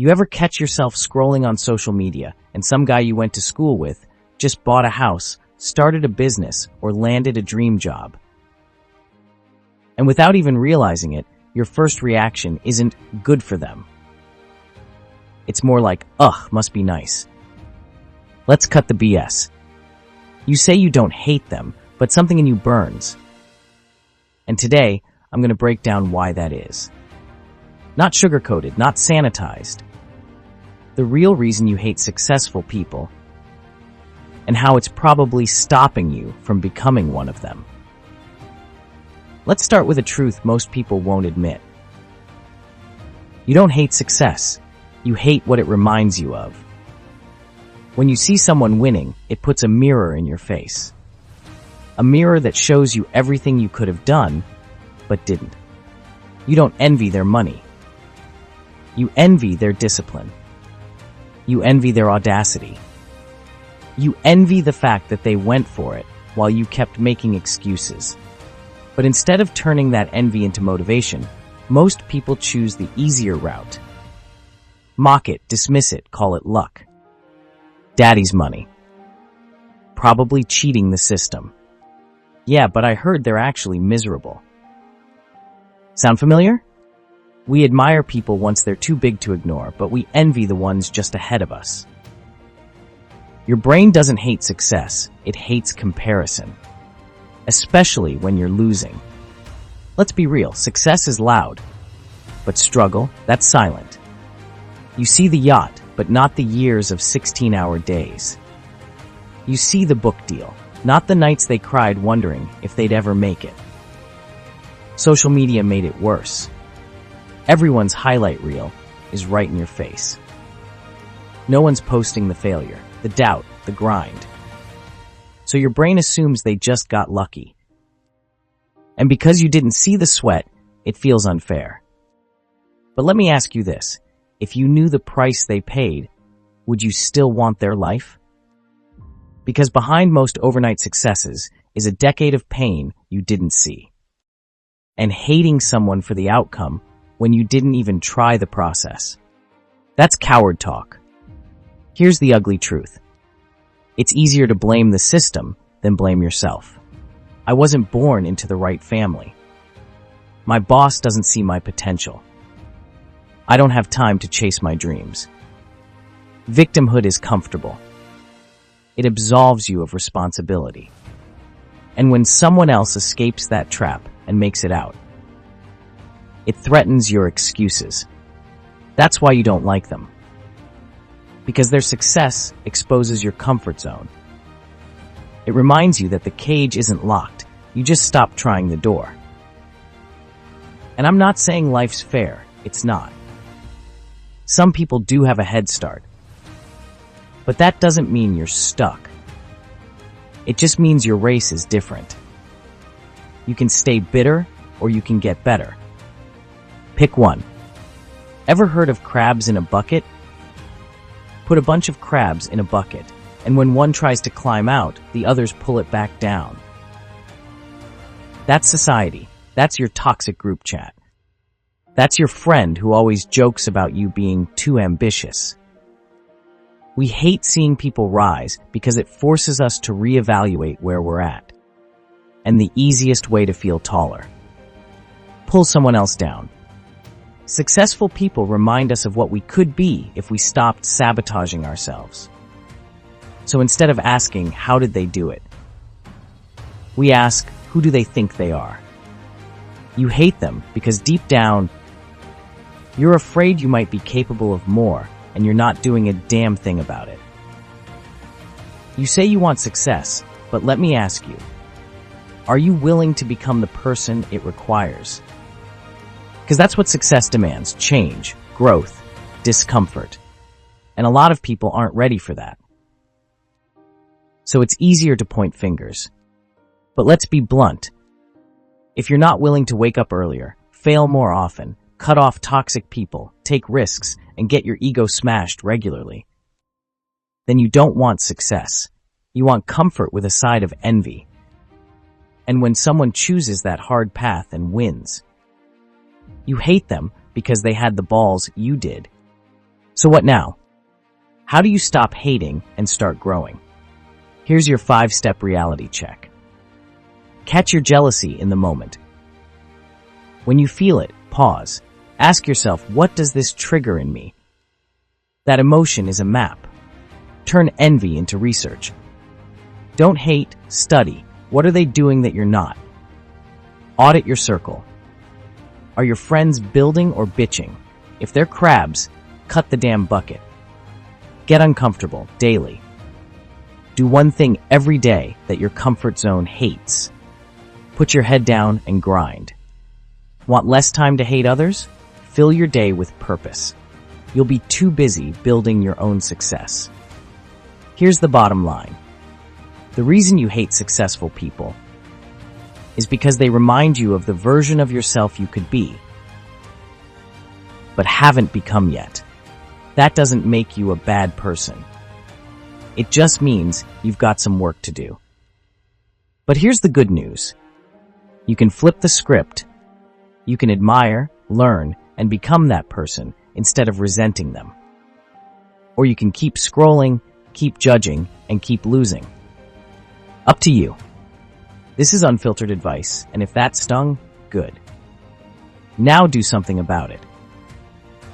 You ever catch yourself scrolling on social media and some guy you went to school with just bought a house, started a business, or landed a dream job? And without even realizing it, your first reaction isn't good for them. It's more like, ugh, must be nice. Let's cut the BS. You say you don't hate them, but something in you burns. And today, I'm going to break down why that is. Not sugar-coated, not sanitized. The real reason you hate successful people, and how it's probably stopping you from becoming one of them. Let's start with a truth most people won't admit. You don't hate success. You hate what it reminds you of. When you see someone winning, it puts a mirror in your face. A mirror that shows you everything you could have done, but didn't. You don't envy their money. You envy their discipline. You envy their audacity. You envy the fact that they went for it while you kept making excuses. But instead of turning that envy into motivation, most people choose the easier route. Mock it, dismiss it, call it luck. Daddy's money. Probably cheating the system. Yeah, but I heard they're actually miserable. Sound familiar? We admire people once they're too big to ignore, but we envy the ones just ahead of us. Your brain doesn't hate success, it hates comparison. Especially when you're losing. Let's be real, success is loud. But struggle, that's silent. You see the yacht, but not the years of 16-hour days. You see the book deal, not the nights they cried wondering if they'd ever make it. Social media made it worse. Everyone's highlight reel is right in your face. No one's posting the failure, the doubt, the grind. So your brain assumes they just got lucky. And because you didn't see the sweat, it feels unfair. But let me ask you this. If you knew the price they paid, would you still want their life? Because behind most overnight successes is a decade of pain you didn't see. And hating someone for the outcome when you didn't even try the process. That's coward talk. Here's the ugly truth. It's easier to blame the system than blame yourself. I wasn't born into the right family. My boss doesn't see my potential. I don't have time to chase my dreams. Victimhood is comfortable. It absolves you of responsibility. And when someone else escapes that trap and makes it out, it threatens your excuses. That's why you don't like them. Because their success exposes your comfort zone. It reminds you that the cage isn't locked. You just stopped trying the door. And I'm not saying life's fair. It's not. Some people do have a head start. But that doesn't mean you're stuck. It just means your race is different. You can stay bitter or you can get better. Pick one. Ever heard of crabs in a bucket? Put a bunch of crabs in a bucket, and when one tries to climb out, the others pull it back down. That's society. That's your toxic group chat. That's your friend who always jokes about you being too ambitious. We hate seeing people rise because it forces us to reevaluate where we're at. And the easiest way to feel taller. Pull someone else down. Successful people remind us of what we could be if we stopped sabotaging ourselves. So instead of asking, how did they do it? We ask, who do they think they are? You hate them because deep down, you're afraid you might be capable of more and you're not doing a damn thing about it. You say you want success, but let me ask you, are you willing to become the person it requires? Because that's what success demands: change, growth, discomfort. And a lot of people aren't ready for that. So it's easier to point fingers. But let's be blunt. If you're not willing to wake up earlier, fail more often, cut off toxic people, take risks, and get your ego smashed regularly, then you don't want success. You want comfort with a side of envy. And when someone chooses that hard path and wins, you hate them because they had the balls you did. So what now? How do you stop hating and start growing? Here's your 5-step reality check. Catch your jealousy in the moment. When you feel it, pause. Ask yourself, what does this trigger in me? That emotion is a map. Turn envy into research. Don't hate, study. What are they doing that you're not? Audit your circle. Are your friends building or bitching? If they're crabs, cut the damn bucket. Get uncomfortable daily. Do one thing every day that your comfort zone hates. Put your head down and grind. Want less time to hate others? Fill your day with purpose. You'll be too busy building your own success. Here's the bottom line. The reason you hate successful people is because they remind you of the version of yourself you could be, but haven't become yet. That doesn't make you a bad person. It just means you've got some work to do. But here's the good news. You can flip the script. You can admire, learn, and become that person instead of resenting them. Or you can keep scrolling, keep judging, and keep losing. Up to you. This is Unfiltered Advice, and if that stung, good. Now do something about it.